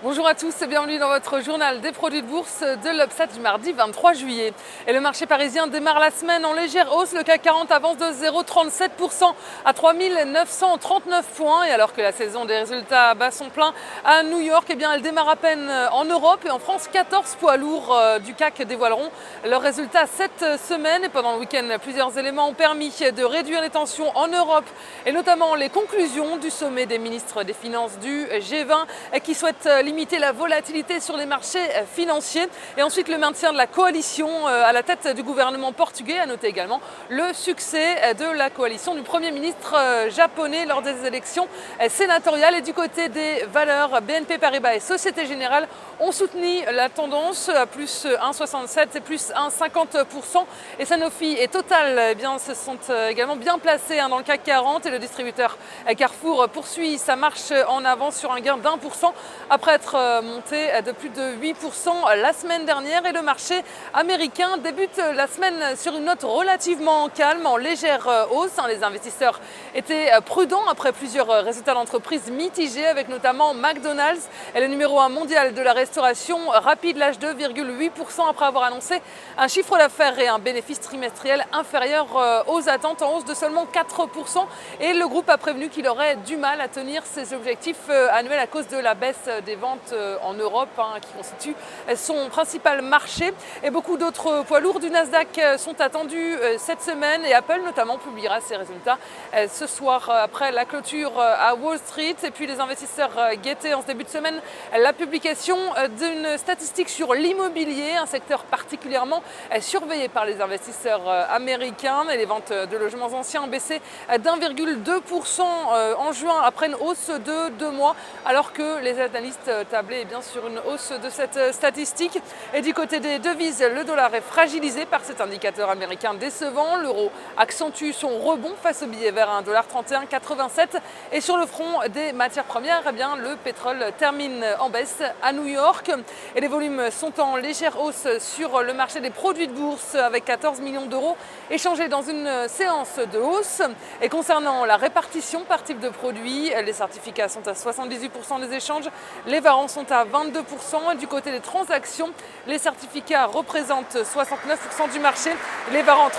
Bonjour à tous et bienvenue dans votre journal des produits de bourse de l'Upsat du mardi 23 juillet. Et le marché parisien démarre la semaine en légère hausse. Le CAC 40 avance de 0,37% à 3 939 points. Et alors que la saison des résultats bat son plein à New York, elle démarre à peine en Europe et en France. 14 poids lourds du CAC dévoileront leurs résultats cette semaine. Et pendant le week-end, plusieurs éléments ont permis de réduire les tensions en Europe et notamment les conclusions du sommet des ministres des Finances du G20 qui souhaitent limiter la volatilité sur les marchés financiers et ensuite le maintien de la coalition à la tête du gouvernement portugais. À noter également le succès de la coalition du Premier ministre japonais lors des élections sénatoriales. Et du côté des valeurs, BNP Paribas et Société Générale ont soutenu la tendance à plus 1,67 et plus 1,50%. Et Sanofi et Total se sont également bien placés dans le CAC 40 et le distributeur Carrefour poursuit sa marche en avant sur un gain d'1% après être monté de plus de 8% la semaine dernière. Et le marché américain débute la semaine sur une note relativement calme, en légère hausse. Les investisseurs étaient prudents après plusieurs résultats d'entreprise mitigés, avec notamment McDonald's, le numéro 1 mondial de la restauration rapide, lâche 2,8% après avoir annoncé un chiffre d'affaires et un bénéfice trimestriel inférieur aux attentes, en hausse de seulement 4%. Et le groupe a prévenu qu'il aurait du mal à tenir ses objectifs annuels à cause de la baisse des ventes en Europe, qui constitue son principal marché. Et beaucoup d'autres poids lourds du Nasdaq sont attendus cette semaine, et Apple notamment publiera ses résultats ce soir après la clôture à Wall Street. Et puis les investisseurs guettaient en ce début de semaine la publication d'une statistique sur l'immobilier, un secteur particulièrement surveillé par les investisseurs américains. Et les ventes de logements anciens ont baissé d'1,2% en juin après une hausse de 2 mois, alors que les analystes tablaient sur une hausse de cette statistique. Et du côté des devises, le dollar est fragilisé par cet indicateur américain décevant. L'euro accentue son rebond face au billet vert à 1,3187. Et sur le front des matières premières, le pétrole termine en baisse à New York. Et les volumes sont en légère hausse sur le marché des produits de bourse, avec 14 millions d'euros échangés dans une séance de hausse. Et concernant la répartition par type de produit, les certificats sont à 78% des échanges, les varants sont à 22%. Et du côté des transactions, les certificats représentent 69% du marché, les varants 31%.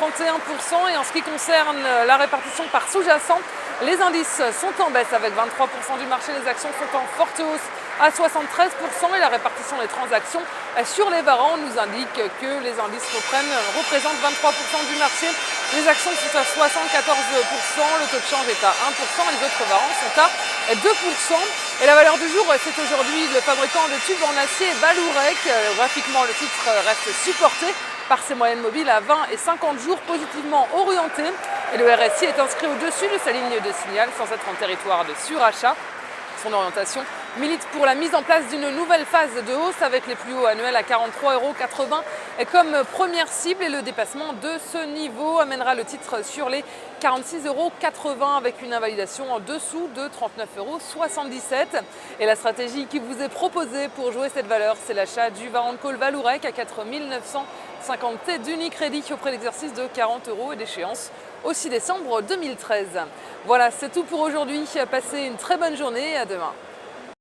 Et en ce qui concerne la répartition par sous-jacent, les indices sont en baisse avec 23% du marché, les actions sont en forte hausse à 73%. Et la répartition des transactions sur les varants nous indique que les indices représentent 23% du marché, les actions sont à 74%, le taux de change est à 1% et les autres varants sont à 2%. Et la valeur du jour, c'est aujourd'hui le fabricant de tubes en acier Vallourec. Graphiquement, le titre reste supporté par ses moyennes mobiles à 20 et 50 jours positivement orientées. Et le RSI est inscrit au-dessus de sa ligne de signal sans être en territoire de surachat. Son orientation milite pour la mise en place d'une nouvelle phase de hausse avec les plus hauts annuels à 43,80 € comme première cible, et le dépassement de ce niveau amènera le titre sur les 46,80 € avec une invalidation en dessous de 39,77 €. Et la stratégie qui vous est proposée pour jouer cette valeur, c'est l'achat du Warrant Call Vallourec à 4 950 T d'Unicredit auprès d'exercice de 40 € et d'échéance au 6 décembre 2013. Voilà, c'est tout pour aujourd'hui. Passez une très bonne journée et à demain.